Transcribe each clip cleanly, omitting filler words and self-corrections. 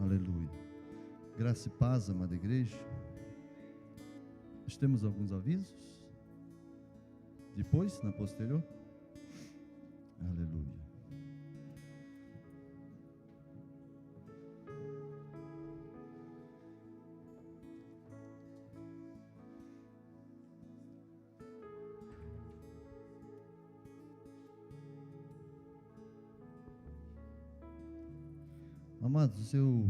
Aleluia. Graça e paz, amada igreja. Nós temos alguns avisos. Depois, na posterior. Aleluia. Amados, o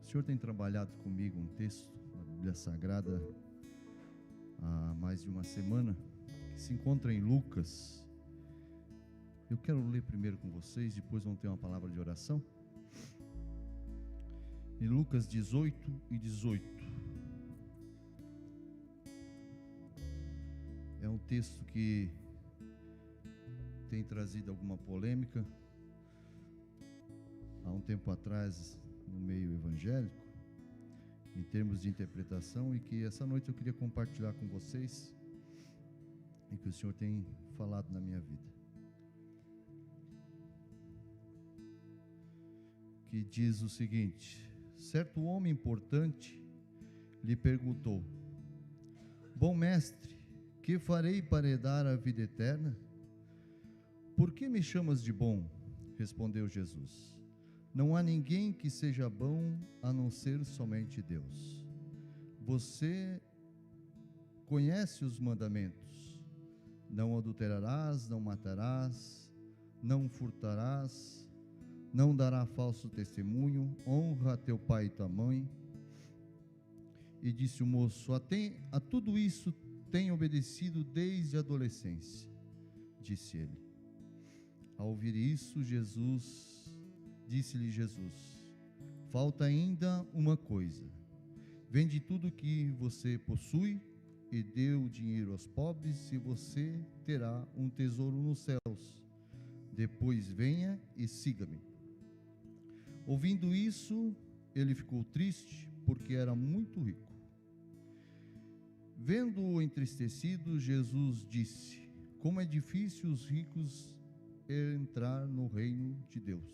Senhor tem trabalhado comigo um texto da Bíblia Sagrada há mais de uma semana, que se encontra em Lucas. Eu quero ler primeiro com vocês, depois vamos ter uma palavra de oração. Em Lucas 18 e 18. É um texto que tem trazido alguma polêmica há um tempo atrás no meio evangélico, em termos de interpretação, e que essa noite eu queria compartilhar com vocês, e que o Senhor tem falado na minha vida. Que diz o seguinte: certo homem importante lhe perguntou: bom mestre, que farei para herdar a vida eterna? Por que me chamas de bom? Respondeu Jesus: não há ninguém que seja bom a não ser somente Deus. Você conhece os mandamentos: não adulterarás, não matarás, não furtarás, não dará falso testemunho, honra teu pai e tua mãe. E disse o moço: a tudo isso tenho obedecido desde a adolescência. Disse ele. Ao ouvir isso, disse-lhe Jesus: falta ainda uma coisa. Vende tudo que você possui e dê o dinheiro aos pobres, e você terá um tesouro nos céus. Depois venha e siga-me. Ouvindo isso, ele ficou triste, porque era muito rico. Vendo-o entristecido, Jesus disse: como é difícil os ricos entrar no reino de Deus.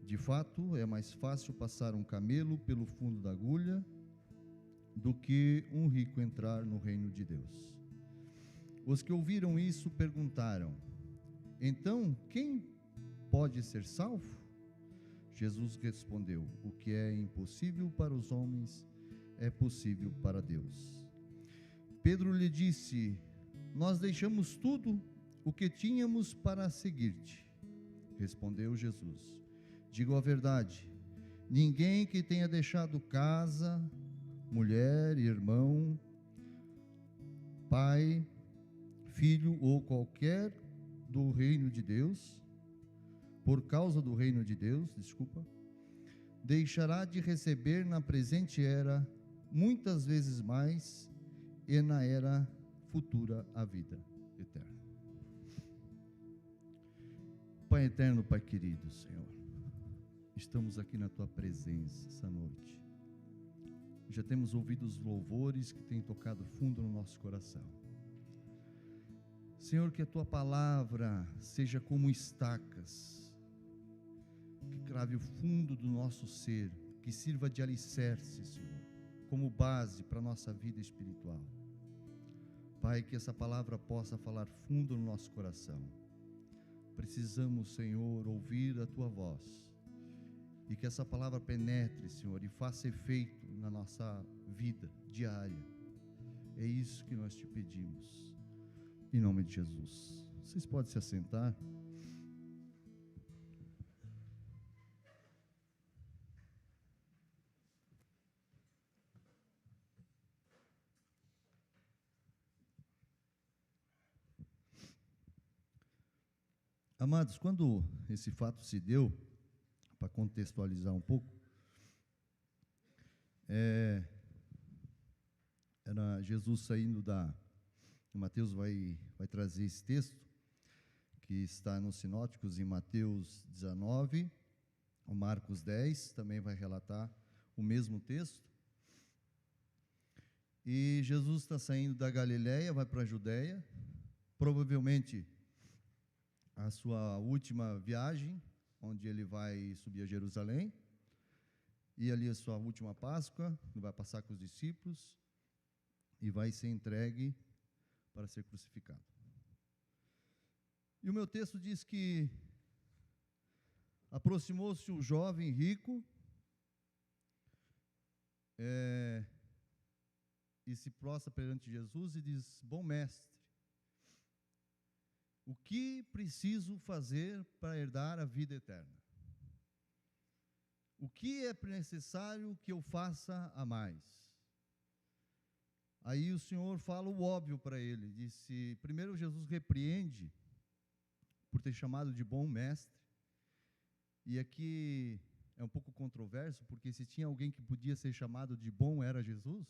De fato, é mais fácil passar um camelo pelo fundo da agulha do que um rico entrar no reino de Deus. Os que ouviram isso perguntaram: então, quem pode ser salvo? Jesus respondeu: o que é impossível para os homens é possível para Deus. Pedro lhe disse: nós deixamos tudo o que tínhamos para seguir-te. Respondeu Jesus: digo a verdade, ninguém que tenha deixado casa, mulher, irmão, pai, filho ou qualquer do reino de Deus, por causa do reino de Deus, deixará de receber na presente era muitas vezes mais, e na era futura a vida eterna. Pai eterno, Pai querido, Senhor, estamos aqui na Tua presença essa noite. Já temos ouvido os louvores que têm tocado fundo no nosso coração. Senhor, que a Tua palavra seja como estacas, que crave o fundo do nosso ser, que sirva de alicerce, Senhor, como base para a nossa vida espiritual. Pai, que essa palavra possa falar fundo no nosso coração. Precisamos, Senhor, ouvir a Tua voz, e que essa palavra penetre, Senhor, e faça efeito na nossa vida diária. É isso que nós te pedimos, em nome de Jesus. Vocês podem se assentar. Amados, quando esse fato se deu, para contextualizar um pouco, era Jesus saindo Mateus vai trazer esse texto, que está nos sinóticos, em Mateus 19, o Marcos 10, também vai relatar o mesmo texto. E Jesus está saindo da Galileia, vai para a Judéia, provavelmente a sua última viagem onde ele vai subir a Jerusalém, e ali a sua última Páscoa, ele vai passar com os discípulos, e vai ser entregue para ser crucificado. E o meu texto diz que aproximou-se o jovem rico, e se prostra perante Jesus e diz: bom mestre, o que preciso fazer para herdar a vida eterna? O que é necessário que eu faça a mais? Aí o Senhor fala o óbvio para ele, disse, primeiro Jesus repreende por ter chamado de bom mestre, e aqui é um pouco controverso, porque se tinha alguém que podia ser chamado de bom, era Jesus.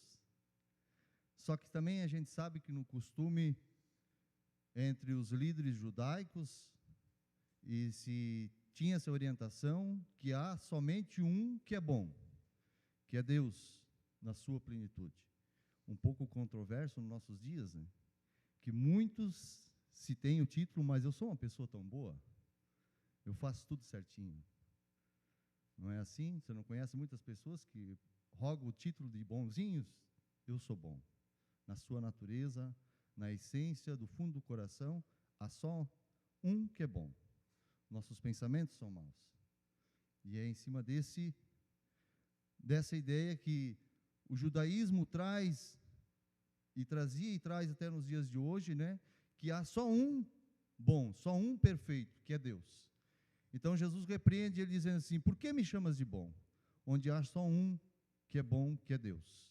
Só que também a gente sabe que no costume, entre os líderes judaicos, e se tinha essa orientação, que há somente um que é bom, que é Deus, na sua plenitude. Um pouco controverso nos nossos dias, né? Que muitos se têm o título, mas eu sou uma pessoa tão boa, eu faço tudo certinho. Não é assim? Você não conhece muitas pessoas que rogam o título de bonzinhos? Eu sou bom. Na sua natureza, na essência, do fundo do coração, há só um que é bom. Nossos pensamentos são maus. E é em cima dessa ideia que o judaísmo traz, e trazia e traz até nos dias de hoje, né? Que há só um bom, só um perfeito, que é Deus. Então Jesus repreende ele dizendo assim: por que me chamas de bom? Onde há só um que é bom, que é Deus.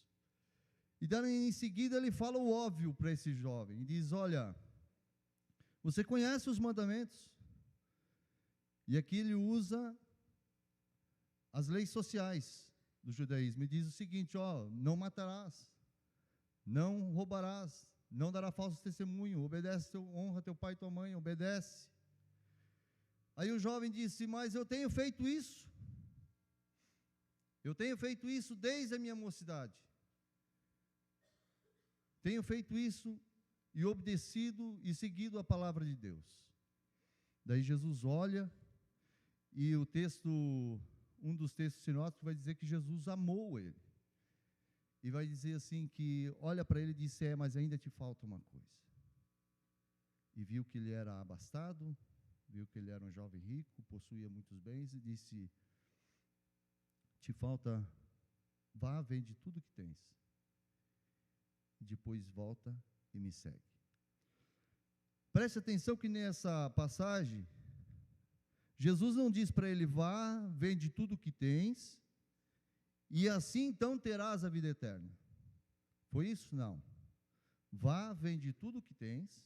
E daí, em seguida ele fala o óbvio para esse jovem, e diz: olha, você conhece os mandamentos? E aqui ele usa as leis sociais do judaísmo, e diz o seguinte: ó, não matarás, não roubarás, não dará falso testemunho, honra teu pai e tua mãe, obedece. Aí o jovem disse: mas eu tenho feito isso. Eu tenho feito isso desde a minha mocidade. Tenho feito isso e obedecido e seguido a palavra de Deus. Daí Jesus olha, e o texto, um dos textos sinóticos vai dizer que Jesus amou ele. E vai dizer assim que olha para ele e disse: mas ainda te falta uma coisa. E viu que ele era abastado, viu que ele era um jovem rico, possuía muitos bens, e disse: te falta, vá, vende tudo que tens, e depois volta e me segue. Preste atenção que nessa passagem, Jesus não diz para ele: vá, vende tudo que tens, e assim então terás a vida eterna. Foi isso? Não. Vá, vende tudo que tens,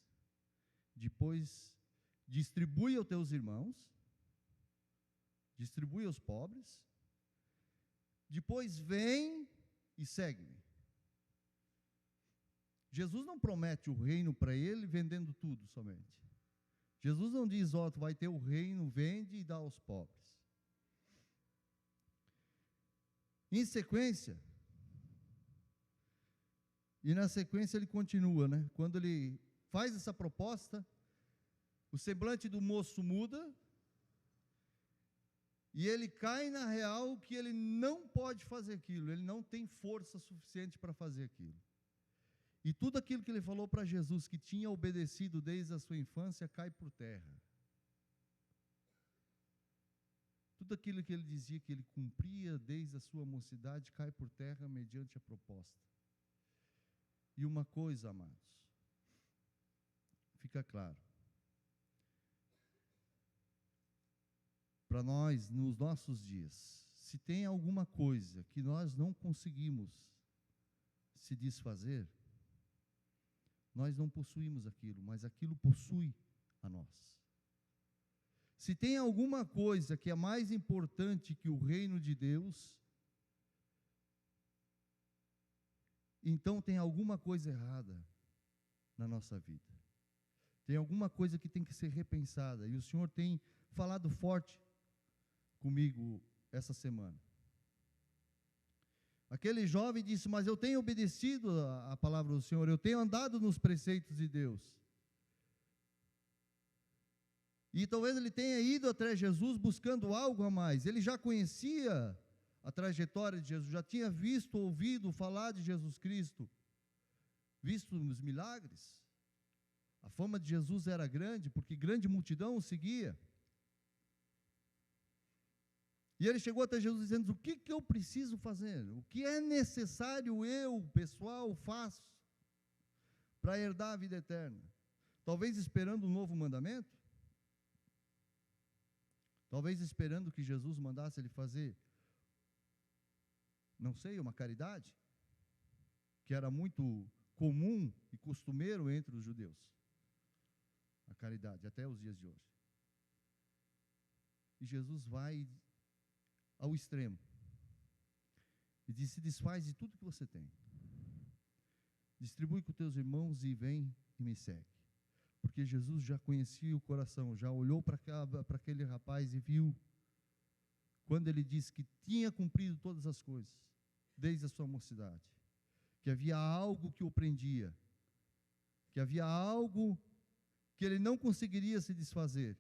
depois distribui aos teus irmãos, distribui aos pobres, depois vem e segue-me. Jesus não promete o reino para ele vendendo tudo somente. Jesus não diz: ó, tu vai ter o reino, vende e dá aos pobres. Em sequência, e na sequência ele continua, né? Quando ele faz essa proposta, o semblante do moço muda, e ele cai na real que ele não pode fazer aquilo, ele não tem força suficiente para fazer aquilo. E tudo aquilo que ele falou para Jesus, que tinha obedecido desde a sua infância, cai por terra. Tudo aquilo que ele dizia que ele cumpria desde a sua mocidade, cai por terra mediante a proposta. E uma coisa, amados, fica claro. Para nós, nos nossos dias, se tem alguma coisa que nós não conseguimos se desfazer, nós não possuímos aquilo, mas aquilo possui a nós. Se tem alguma coisa que é mais importante que o reino de Deus, então tem alguma coisa errada na nossa vida. Tem alguma coisa que tem que ser repensada, e o Senhor tem falado forte comigo essa semana. Aquele jovem disse: mas eu tenho obedecido a palavra do Senhor, eu tenho andado nos preceitos de Deus. E talvez ele tenha ido atrás de Jesus buscando algo a mais. Ele já conhecia a trajetória de Jesus, já tinha visto, ouvido falar de Jesus Cristo, visto os milagres. A fama de Jesus era grande, porque grande multidão o seguia. E ele chegou até Jesus dizendo: o que eu preciso fazer? O que é necessário eu, pessoal, faço para herdar a vida eterna? Talvez esperando um novo mandamento? Talvez esperando que Jesus mandasse ele fazer, não sei, uma caridade, que era muito comum e costumeiro entre os judeus. A caridade, até os dias de hoje. E Jesus vai ao extremo e diz: se desfaz de tudo que você tem, distribui com teus irmãos e vem e me segue. Porque Jesus já conhecia o coração, já olhou para aquele rapaz e viu, quando ele disse que tinha cumprido todas as coisas, desde a sua mocidade, que havia algo que o prendia, que havia algo que ele não conseguiria se desfazer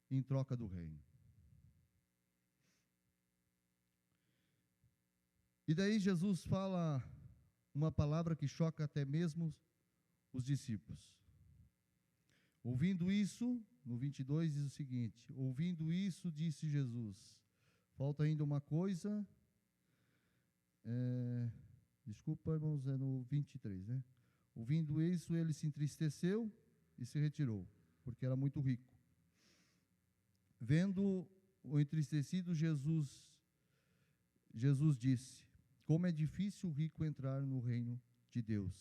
em troca do reino. E daí Jesus fala uma palavra que choca até mesmo os discípulos. Ouvindo isso, no 22 diz o seguinte: ouvindo isso, disse Jesus. Falta ainda uma coisa. Desculpa, irmãos, é no 23, né? Ouvindo isso, ele se entristeceu e se retirou, porque era muito rico. Vendo o entristecido Jesus disse: como é difícil o rico entrar no reino de Deus.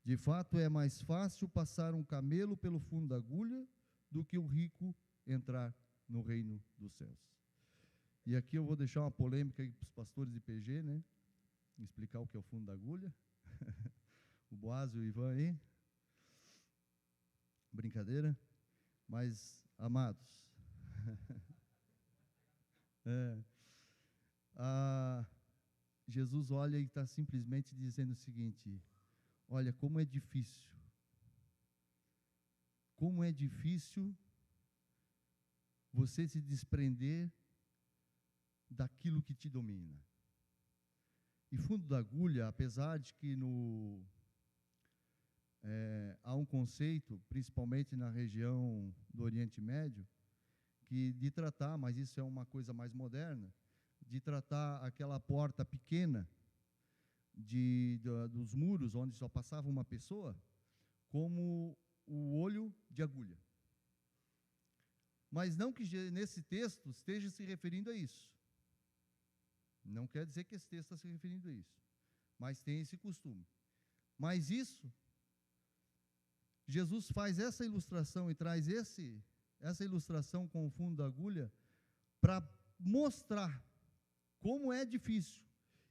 De fato, é mais fácil passar um camelo pelo fundo da agulha do que o rico entrar no reino dos céus. E aqui eu vou deixar uma polêmica para os pastores de PG, né? Explicar o que é o fundo da agulha. O Boaz e o Ivan aí. Brincadeira. Mas, amados, Jesus olha e está simplesmente dizendo o seguinte: olha, como é difícil você se desprender daquilo que te domina. E fundo da agulha, apesar de que há um conceito, principalmente na região do Oriente Médio, que de tratar, mas isso é uma coisa mais moderna, de tratar aquela porta pequena dos muros, onde só passava uma pessoa, como o olho de agulha. Mas não que nesse texto esteja se referindo a isso. Não quer dizer que esse texto está se referindo a isso. Mas tem esse costume. Mas isso, Jesus faz essa ilustração e traz essa ilustração com o fundo da agulha para mostrar como é difícil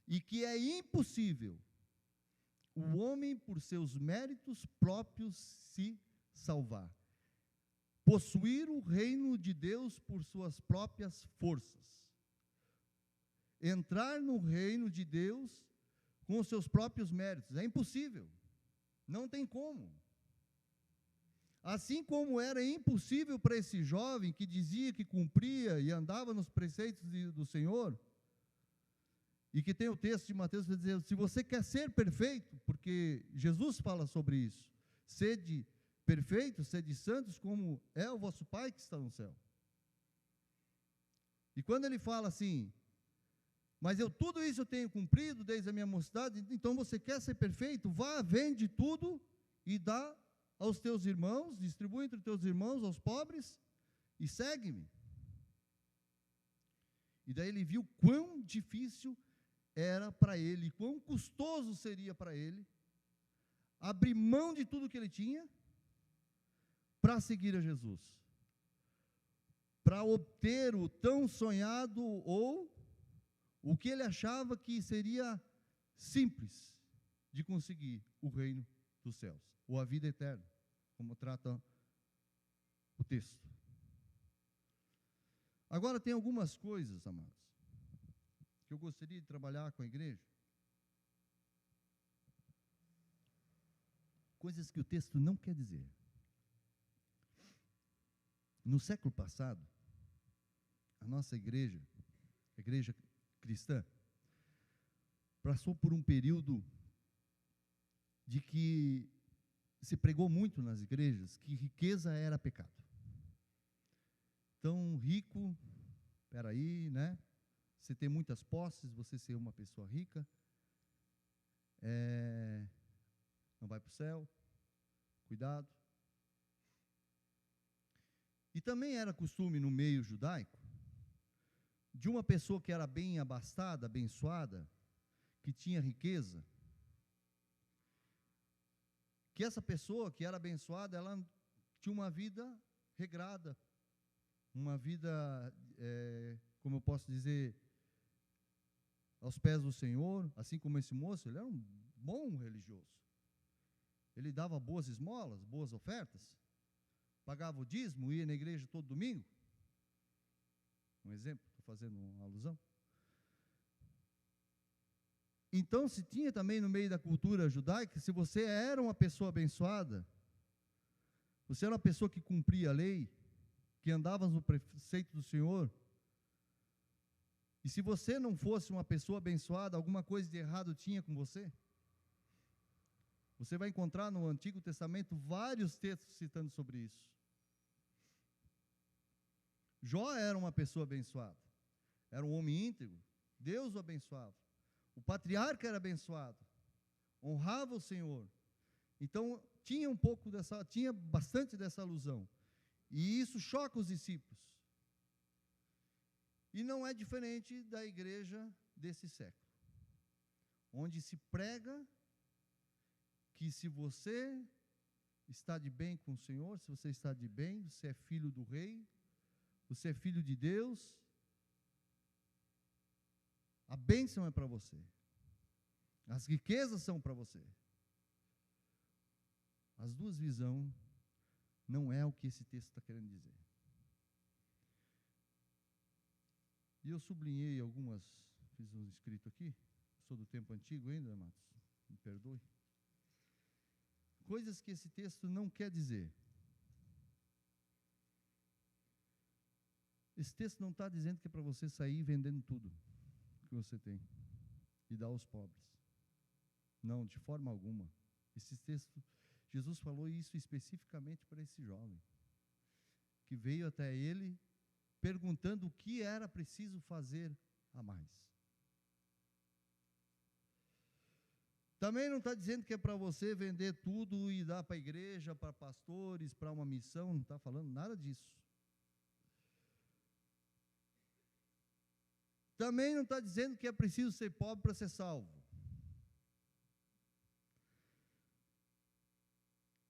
e que é impossível o homem, por seus méritos próprios, se salvar. Possuir o reino de Deus por suas próprias forças. Entrar no reino de Deus com os seus próprios méritos. É impossível. Não tem como. Assim como era impossível para esse jovem que dizia que cumpria e andava nos preceitos do Senhor, e que tem o texto de Mateus que diz: se você quer ser perfeito, porque Jesus fala sobre isso, sede perfeitos, sede santos, como é o vosso Pai que está no céu. E quando ele fala assim: mas tudo isso eu tenho cumprido desde a minha mocidade, então você quer ser perfeito? Vá, vende tudo e dá aos teus irmãos, distribui entre os teus irmãos, aos pobres, e segue-me. E daí ele viu quão difícil era para ele, quão custoso seria para ele abrir mão de tudo que ele tinha para seguir a Jesus, para obter o tão sonhado ou o que ele achava que seria simples de conseguir, o reino dos céus, ou a vida eterna, como trata o texto. Agora tem algumas coisas, amados, que eu gostaria de trabalhar com a igreja. Coisas que o texto não quer dizer. No século passado, a nossa igreja, a igreja cristã, passou por um período de que se pregou muito nas igrejas que riqueza era pecado. Então, rico, peraí, né? Você ter muitas posses, você ser uma pessoa rica, não vai para o céu, cuidado. E também era costume no meio judaico, de uma pessoa que era bem abastada, abençoada, que tinha riqueza, que essa pessoa que era abençoada, ela tinha uma vida regrada, uma vida, como eu posso dizer, aos pés do Senhor, assim como esse moço, ele era um bom religioso. Ele dava boas esmolas, boas ofertas, pagava o dízimo, ia na igreja todo domingo. Um exemplo, estou fazendo uma alusão. Então, se tinha também no meio da cultura judaica, se você era uma pessoa abençoada, você era uma pessoa que cumpria a lei, que andava no preceito do Senhor, e se você não fosse uma pessoa abençoada, alguma coisa de errado tinha com você. Você vai encontrar no Antigo Testamento vários textos citando sobre isso. Jó era uma pessoa abençoada, era um homem íntegro, Deus o abençoava. O patriarca era abençoado, honrava o Senhor. Então, tinha bastante dessa alusão. E isso choca os discípulos. E não é diferente da igreja desse século, onde se prega que se você está de bem com o Senhor, se você está de bem, você é filho do rei, você é filho de Deus, a bênção é para você, as riquezas são para você. As duas visões não é o que esse texto está querendo dizer. E eu sublinhei algumas, fiz um escrito aqui, sou do tempo antigo ainda, amados, me perdoe. Coisas que esse texto não quer dizer. Esse texto não está dizendo que é para você sair vendendo tudo que você tem e dar aos pobres. Não, de forma alguma. Esse texto, Jesus falou isso especificamente para esse jovem, que veio até ele perguntando o que era preciso fazer a mais. Também não está dizendo que é para você vender tudo e dar para a igreja, para pastores, para uma missão, não está falando nada disso. Também não está dizendo que é preciso ser pobre para ser salvo.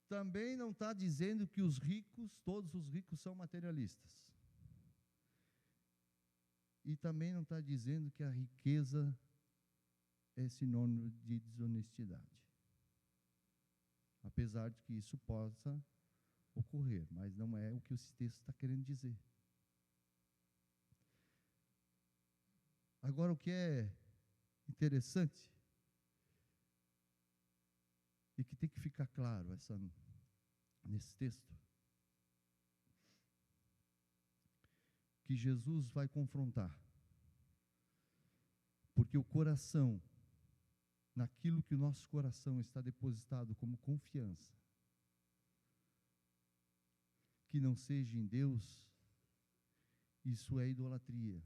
Também não está dizendo que os ricos, todos os ricos são materialistas. E também não está dizendo que a riqueza é sinônimo de desonestidade. Apesar de que isso possa ocorrer, mas não é o que esse texto está querendo dizer. Agora, o que é interessante, e que tem que ficar claro nesse texto, que Jesus vai confrontar, porque o coração, naquilo que o nosso coração está depositado como confiança, que não seja em Deus, isso é idolatria,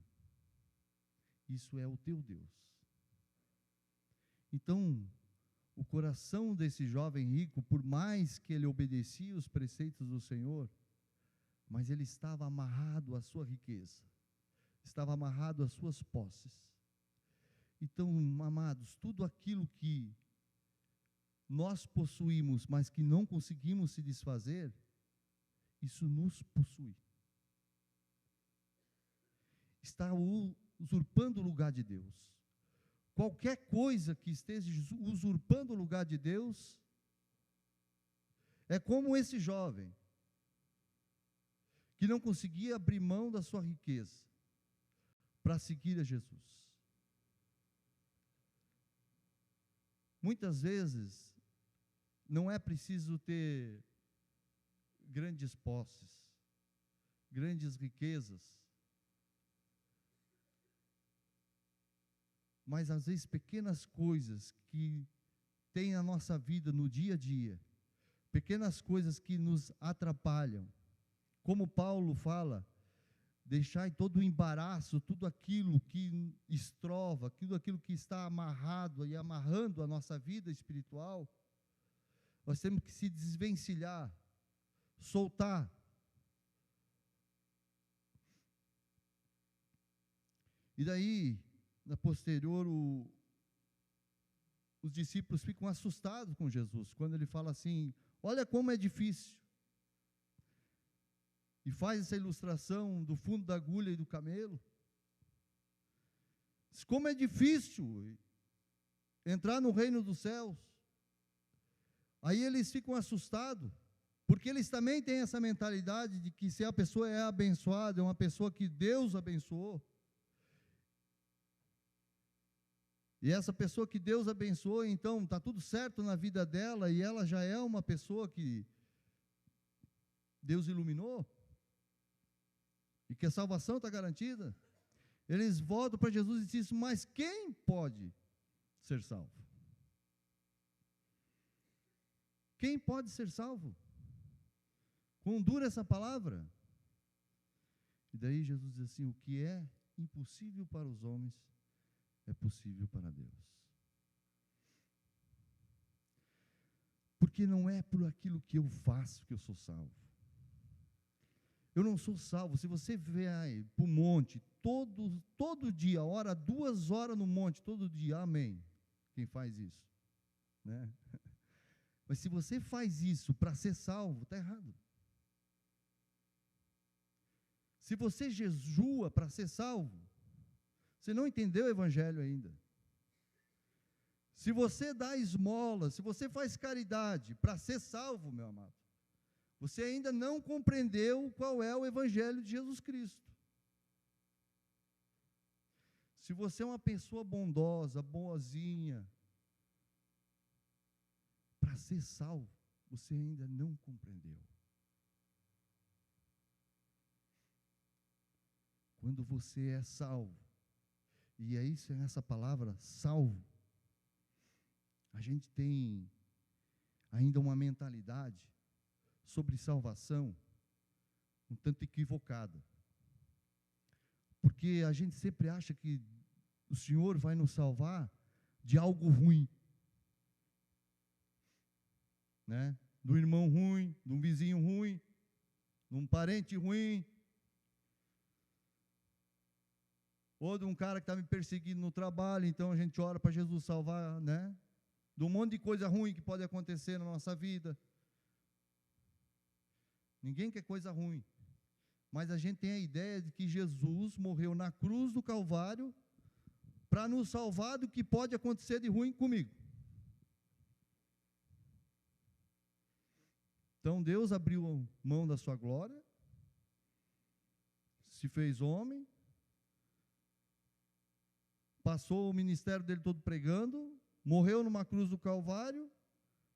isso é o teu Deus. Então, o coração desse jovem rico, por mais que ele obedecia os preceitos do Senhor, mas ele estava amarrado à sua riqueza, estava amarrado às suas posses. Então, amados, tudo aquilo que nós possuímos, mas que não conseguimos se desfazer, isso nos possui. Está usurpando o lugar de Deus. Qualquer coisa que esteja usurpando o lugar de Deus, é como esse jovem, que não conseguia abrir mão da sua riqueza para seguir a Jesus. Muitas vezes, não é preciso ter grandes posses, grandes riquezas. Mas às vezes pequenas coisas que tem na nossa vida no dia a dia, pequenas coisas que nos atrapalham. Como Paulo fala, deixai todo o embaraço, tudo aquilo que estrova, tudo aquilo que está amarrado e amarrando a nossa vida espiritual, nós temos que se desvencilhar, soltar. E daí, na posterior, os discípulos ficam assustados com Jesus, quando ele fala assim, olha como é difícil. E faz essa ilustração do fundo da agulha e do camelo. Como é difícil entrar no reino dos céus. Aí eles ficam assustados, porque eles também têm essa mentalidade de que se a pessoa é abençoada, é uma pessoa que Deus abençoou, e essa pessoa que Deus abençoou, então está tudo certo na vida dela, e ela já é uma pessoa que Deus iluminou, e que a salvação está garantida. Eles voltam para Jesus e dizem, mas quem pode ser salvo? Quem pode ser salvo? Quão dura essa palavra? E daí Jesus diz assim, o que é impossível para os homens, é possível para Deus. Porque não é por aquilo que eu faço que eu sou salvo. Eu não sou salvo. Se você vai para o monte, todo dia, ora 2 horas no monte, todo dia, amém. Quem faz isso? Né? Mas se você faz isso para ser salvo, está errado. Se você jejua para ser salvo, você não entendeu o evangelho ainda. Se você dá esmola, se você faz caridade para ser salvo, meu amado, você ainda não compreendeu qual é o evangelho de Jesus Cristo. Se você é uma pessoa bondosa, boazinha, para ser salvo, você ainda não compreendeu. Quando você é salvo, e é isso, é essa palavra, salvo, a gente tem ainda uma mentalidade sobre salvação um tanto equivocada. Porque a gente sempre acha que o Senhor vai nos salvar de algo ruim. Né? Do irmão ruim, de um vizinho ruim, de um parente ruim, ou de um cara que está me perseguindo no trabalho, então a gente ora para Jesus salvar, né? De um monte de coisa ruim que pode acontecer na nossa vida. Ninguém quer coisa ruim, mas a gente tem a ideia de que Jesus morreu na cruz do Calvário para nos salvar do que pode acontecer de ruim comigo. Então Deus abriu mão da sua glória, se fez homem, passou o ministério dele todo pregando, morreu numa cruz do Calvário,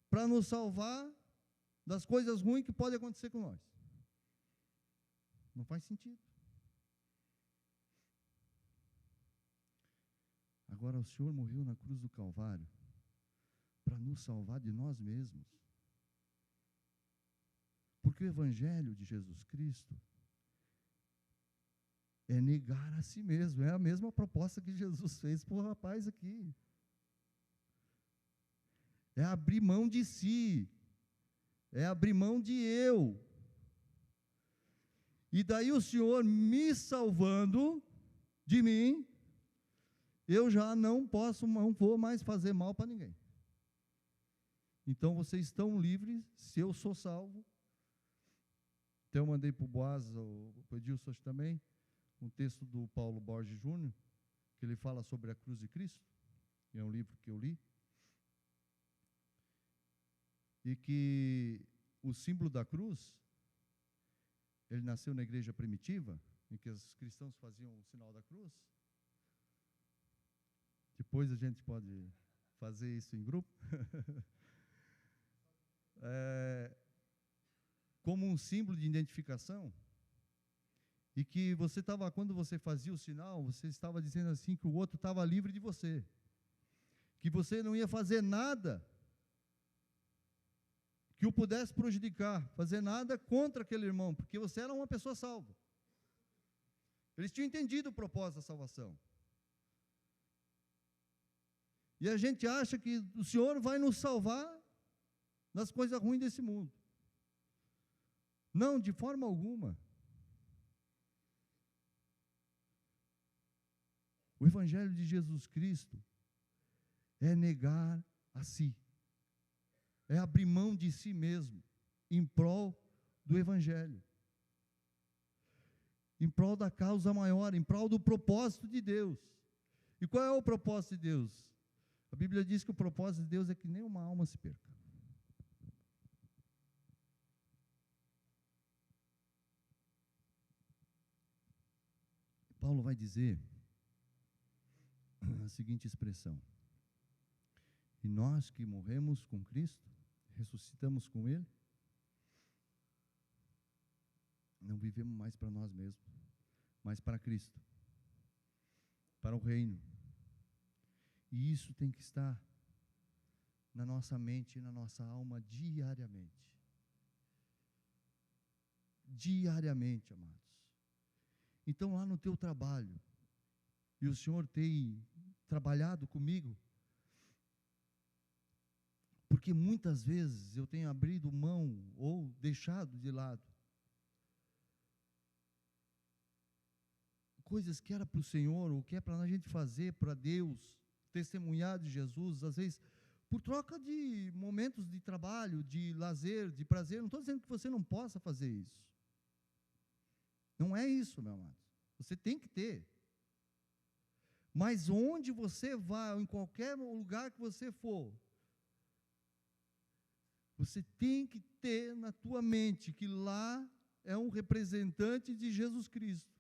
para nos salvar das coisas ruins que podem acontecer com nós. Não faz sentido. Agora o Senhor morreu na cruz do Calvário para nos salvar de nós mesmos. Porque o evangelho de Jesus Cristo é negar a si mesmo. É a mesma proposta que Jesus fez para o rapaz aqui. É abrir mão de si. É abrir mão de eu. E daí o Senhor me salvando de mim, eu já não vou mais fazer mal para ninguém. Então vocês estão livres, se eu sou salvo. Então eu mandei para o Boaz, para o Edilson também, um texto do Paulo Borges Júnior, que ele fala sobre a cruz de Cristo, que é um livro que eu li, e que o símbolo da cruz, ele nasceu na igreja primitiva, em que os cristãos faziam o sinal da cruz. Depois a gente pode fazer isso em grupo. Como um símbolo de identificação. E que você estava, quando você fazia o sinal, você estava dizendo assim que o outro estava livre de você. Que você não ia fazer nada que o pudesse prejudicar, fazer nada contra aquele irmão, porque você era uma pessoa salva. Eles tinham entendido o propósito da salvação. E a gente acha que o Senhor vai nos salvar das coisas ruins desse mundo. Não, de forma alguma. O Evangelho de Jesus Cristo é negar a si. É abrir mão de si mesmo, em prol do Evangelho. Em prol da causa maior, em prol do propósito de Deus. E qual é o propósito de Deus? A Bíblia diz que o propósito de Deus é que nenhuma alma se perca. Paulo vai dizer a seguinte expressão: e nós que morremos com Cristo, ressuscitamos com Ele, não vivemos mais para nós mesmos, mas para Cristo, para o reino. E isso tem que estar na nossa mente e na nossa alma diariamente. Diariamente, amados. Então, lá no teu trabalho, e o Senhor tem trabalhado comigo, porque muitas vezes eu tenho abrido mão ou deixado de lado coisas que era para o Senhor, ou que é para a gente fazer para Deus, testemunhar de Jesus, às vezes, por troca de momentos de trabalho, de lazer, de prazer. Não estou dizendo que você não possa fazer isso. Não é isso, meu amado. Você tem que ter. Mas onde você vai, ou em qualquer lugar que você for, você tem que ter na tua mente que lá é um representante de Jesus Cristo.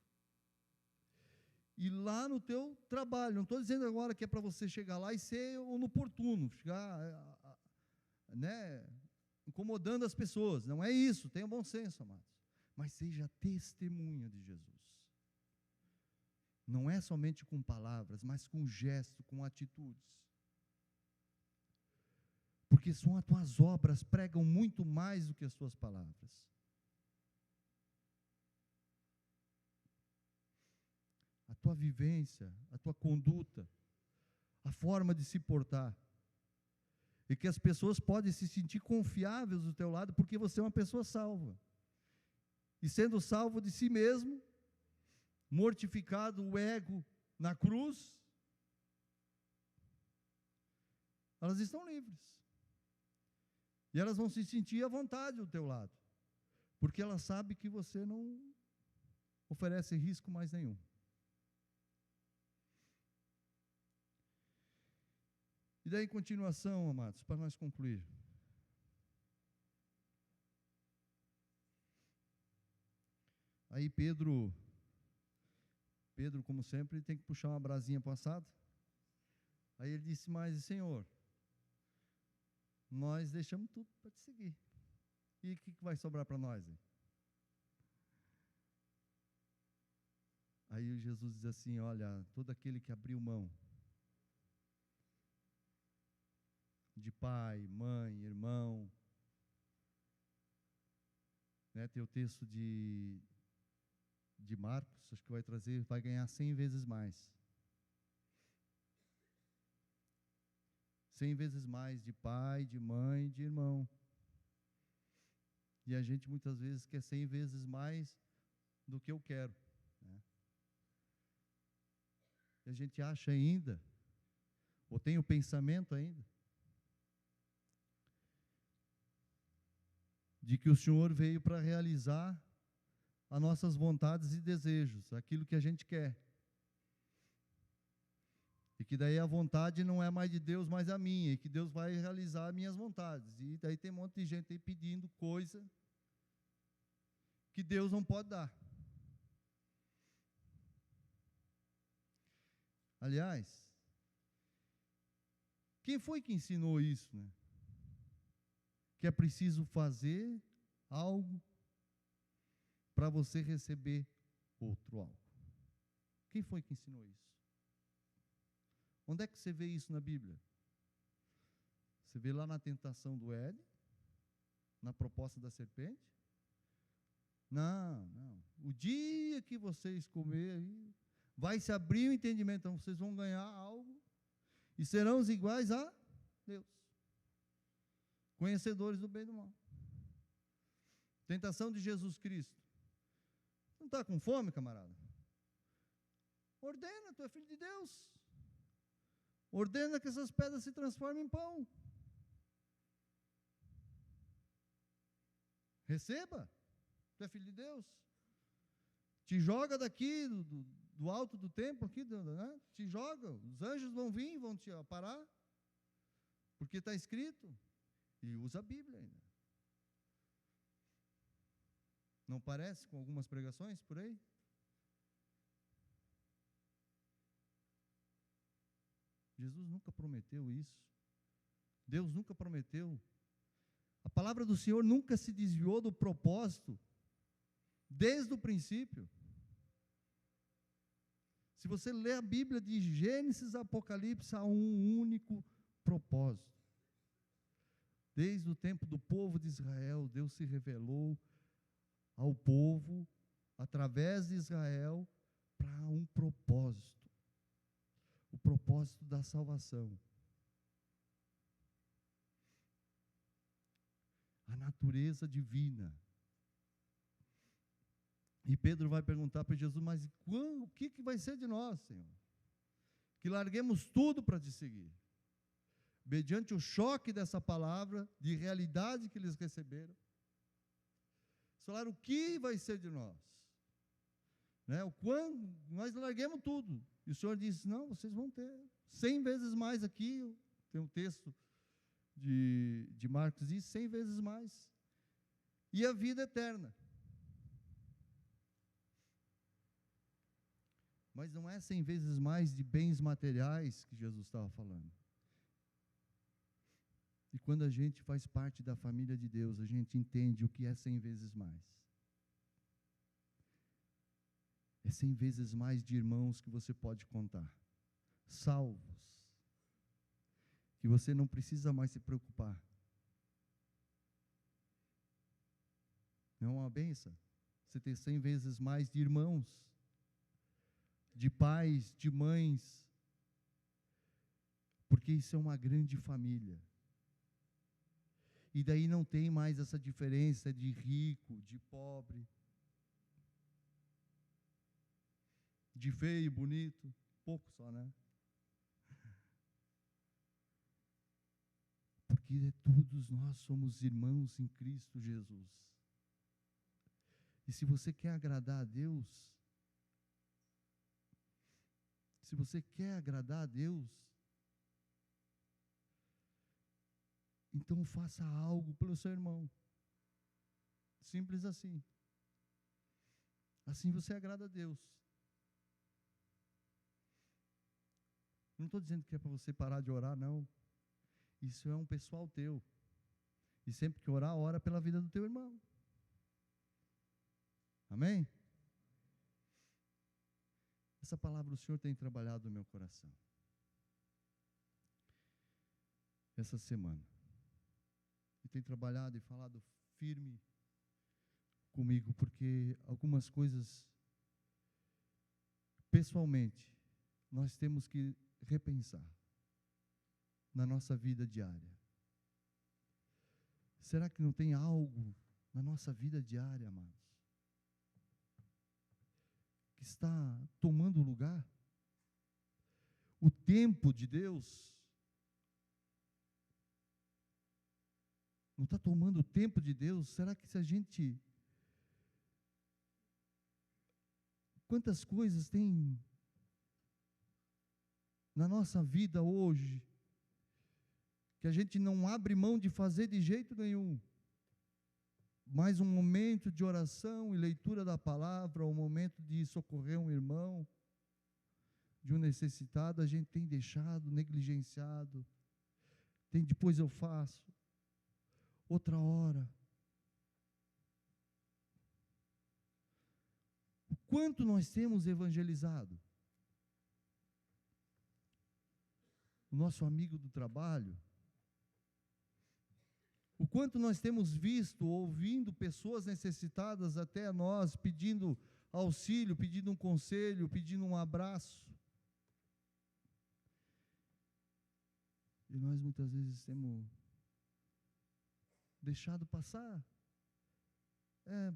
E lá no teu trabalho, não estou dizendo agora que é para você chegar lá e ser inoportuno, chegar, incomodando as pessoas. Não é isso, tenha bom senso, amados. Mas seja testemunha de Jesus. Não é somente com palavras, mas com gesto, com atitudes. Porque são as tuas obras pregam muito mais do que as tuas palavras. A tua vivência, a tua conduta, a forma de se portar. E que as pessoas podem se sentir confiáveis do teu lado, porque você é uma pessoa salva. E sendo salvo de si mesmo, mortificado o ego na cruz, elas estão livres. E elas vão se sentir à vontade do teu lado, porque elas sabem que você não oferece risco mais nenhum. E daí, em continuação, amados, para nós concluir. Aí Pedro, como sempre, tem que puxar uma brasinha para o assado. Aí ele disse: mas, Senhor, nós deixamos tudo para te seguir. E o que vai sobrar para nós? Hein? Aí Jesus diz assim: olha, todo aquele que abriu mão de pai, mãe, irmão, tem o texto de Marcos, acho que vai ganhar 100 vezes mais. 100 vezes mais de pai, de mãe, de irmão. E a gente muitas vezes quer 100 vezes mais do que eu quero. E a gente acha ainda, ou tem o pensamento ainda, de que o Senhor veio para realizar as nossas vontades e desejos, aquilo que a gente quer. E que daí a vontade não é mais de Deus, mas a minha, e que Deus vai realizar as minhas vontades. E daí tem um monte de gente aí pedindo coisa que Deus não pode dar. Aliás, quem foi que ensinou isso, né? Que é preciso fazer algo para você receber outro alvo. Quem foi que ensinou isso? Onde é que você vê isso na Bíblia? Você vê lá na tentação do Éden? Na proposta da serpente? Não, não. O dia que vocês comerem, vai se abrir o entendimento, então vocês vão ganhar algo e serão os iguais a Deus. Conhecedores do bem e do mal. Tentação de Jesus Cristo. Não está com fome, camarada? Ordena, tu é filho de Deus. Ordena que essas pedras se transformem em pão. Receba, tu é filho de Deus. Te joga daqui, do alto do templo, aqui, né? Te joga, os anjos vão vir, vão te parar, porque está escrito, e usa a Bíblia ainda. Não parece com algumas pregações por aí? Jesus nunca prometeu isso. Deus nunca prometeu. A palavra do Senhor nunca se desviou do propósito, desde o princípio. Se você ler a Bíblia de Gênesis a Apocalipse, há um único propósito. Desde o tempo do povo de Israel, Deus se revelou ao povo, através de Israel, para um propósito. O propósito da salvação. A natureza divina. E Pedro vai perguntar para Jesus, mas o que vai ser de nós, Senhor? Que larguemos tudo para te seguir. Mediante o choque dessa palavra, de realidade que eles receberam. Falaram, o que vai ser de nós? Né? Nós larguemos tudo. E o Senhor disse, não, vocês vão ter 100 vezes mais aqui. Tem um texto de Marcos, diz 100 vezes mais. E a vida eterna. Mas não é 100 vezes mais de bens materiais que Jesus estava falando. E quando a gente faz parte da família de Deus, a gente entende o que é 100 vezes mais. É 100 vezes mais de irmãos que você pode contar. Salvos. Que você não precisa mais se preocupar. Não é uma bênção? Você ter 100 vezes mais de irmãos, de pais, de mães, porque isso é uma grande família. E daí não tem mais essa diferença de rico, de pobre, de feio, bonito, pouco só, né? Porque todos nós somos irmãos em Cristo Jesus. E se você quer agradar a Deus, se você quer agradar a Deus, então faça algo pelo seu irmão. Simples assim. Assim você agrada a Deus. Não estou dizendo que é para você parar de orar, não. Isso é um pessoal teu. E sempre que orar, ora pela vida do teu irmão. Amém? Essa palavra o Senhor tem trabalhado no meu coração. Essa semana. E tem trabalhado e falado firme comigo, porque algumas coisas, pessoalmente, nós temos que repensar na nossa vida diária. Será que não tem algo na nossa vida diária, amados, que está tomando lugar? O tempo de Deus não está tomando o tempo de Deus? Será que se a gente... Quantas coisas tem na nossa vida hoje que a gente não abre mão de fazer de jeito nenhum? Mais um momento de oração e leitura da palavra, um momento de socorrer um irmão, de um necessitado, a gente tem deixado, negligenciado. Tem depois eu faço, outra hora. quanto nós temos evangelizado? O nosso amigo do trabalho, o quanto nós temos visto, ouvindo pessoas necessitadas até a nós, pedindo auxílio, pedindo um conselho, pedindo um abraço. E nós muitas vezes temos deixado passar.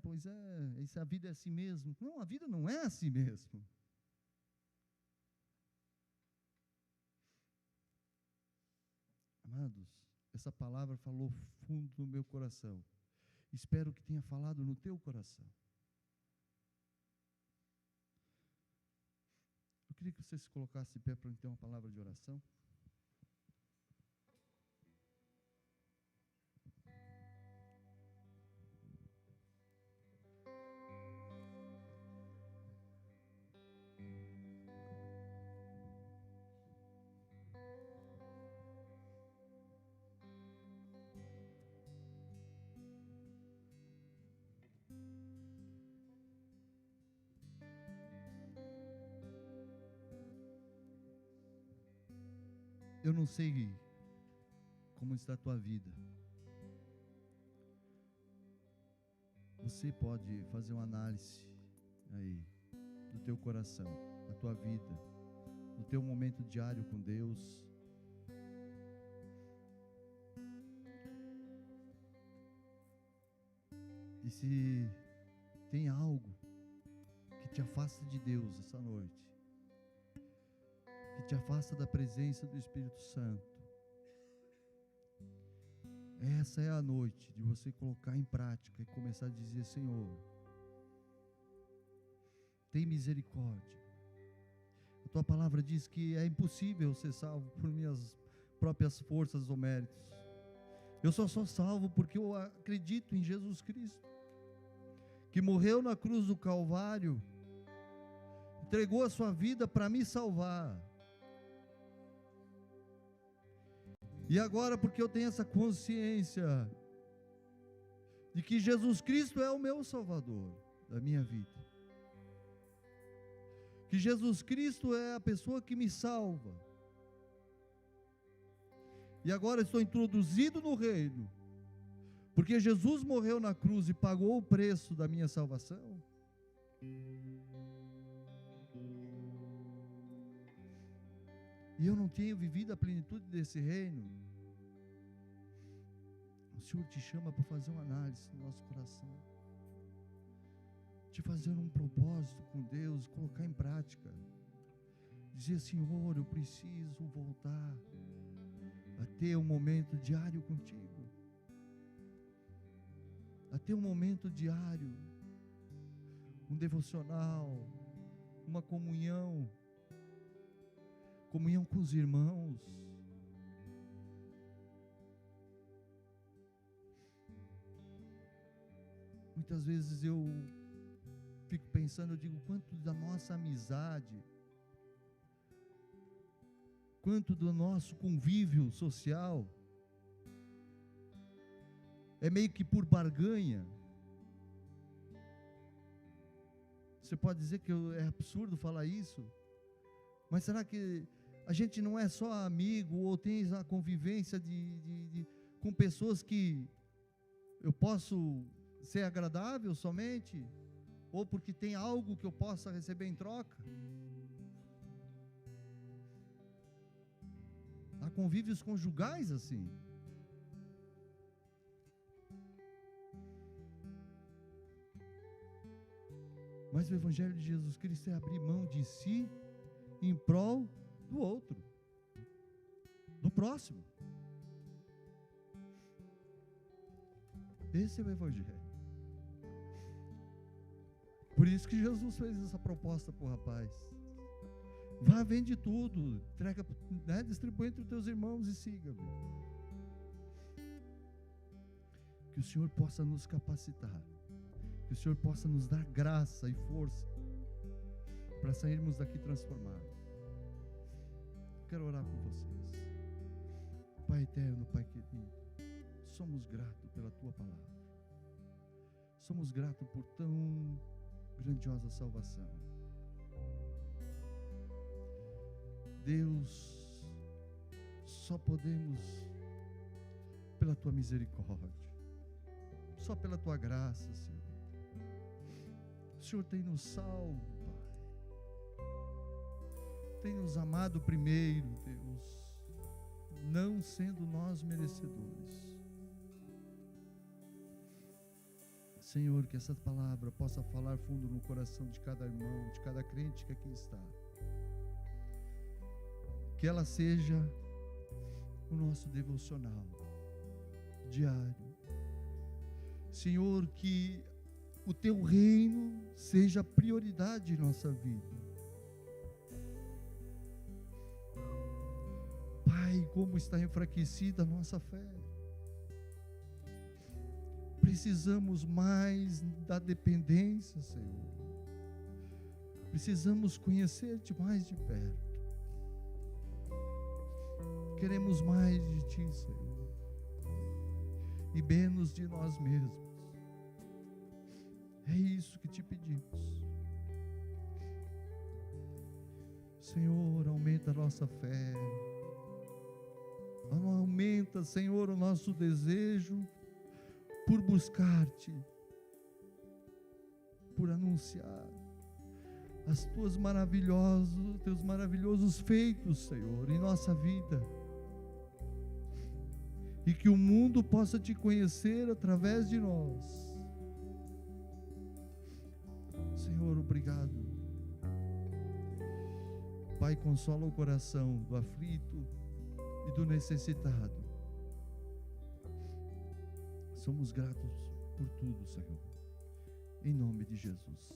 Pois é, a vida é assim mesmo. Não, a vida não é assim mesmo. Amados, essa palavra falou fundo no meu coração. Espero que tenha falado no teu coração. Eu queria que você se colocasse de pé para ter uma palavra de oração. Eu não sei como está a tua vida. Você pode fazer uma análise aí do teu coração, da tua vida, do teu momento diário com Deus. E se tem algo que te afasta de Deus essa noite, que te afasta da presença do Espírito Santo, essa é a noite de você colocar em prática e começar a dizer: Senhor, tem misericórdia. A tua palavra diz que é impossível ser salvo por minhas próprias forças ou méritos. Eu só sou salvo porque eu acredito em Jesus Cristo, que morreu na cruz do Calvário, entregou a sua vida para me salvar. E agora, porque eu tenho essa consciência de que Jesus Cristo é o meu Salvador da minha vida, que Jesus Cristo é a pessoa que me salva, e agora estou introduzido no reino, porque Jesus morreu na cruz e pagou o preço da minha salvação. E eu não tenho vivido a plenitude desse reino. O Senhor te chama para fazer uma análise no nosso coração, de fazer um propósito com Deus, colocar em prática, dizer: Senhor, eu preciso voltar a ter um momento diário contigo, a ter um momento diário, um devocional, uma comunhão com os irmãos. Muitas vezes eu fico pensando, eu digo, quanto da nossa amizade, quanto do nosso convívio social é meio que por barganha. Você pode dizer que é absurdo falar isso, mas será que a gente não é só amigo, ou tem a convivência com pessoas que eu posso ser agradável somente, ou porque tem algo que eu possa receber em troca? Há convívios conjugais assim. Mas o Evangelho de Jesus Cristo é abrir mão de si em prol do outro, do próximo. Esse é o Evangelho. Por isso que Jesus fez essa proposta para o rapaz: vá, vende tudo, entrega, distribui entre os teus irmãos e siga-me. Que o Senhor possa nos capacitar, que o Senhor possa nos dar graça e força para sairmos daqui transformados. Quero orar por vocês. Pai eterno, Pai querido, somos gratos pela Tua palavra. Somos gratos por tão grandiosa salvação. Deus, só podemos pela tua misericórdia, só pela tua graça, Senhor. O Senhor tem nos salvo, Pai. Tem nos amado primeiro, Deus, não sendo nós merecedores. Senhor, que essa palavra possa falar fundo no coração de cada irmão, de cada crente que aqui está. Que ela seja o nosso devocional diário. Senhor, que o teu reino seja prioridade em nossa vida. Pai, como está enfraquecida a nossa fé. Precisamos mais da dependência, Senhor. Precisamos conhecer-te mais de perto. Queremos mais de ti, Senhor, e menos de nós mesmos. É isso que te pedimos. Senhor, aumenta a nossa fé. Aumenta, Senhor, o nosso desejo por buscar-te, por anunciar teus maravilhosos feitos, Senhor, em nossa vida. E que o mundo possa te conhecer através de nós. Senhor, obrigado. Pai, consola o coração do aflito e do necessitado. Somos gratos por tudo, Senhor. Em nome de Jesus.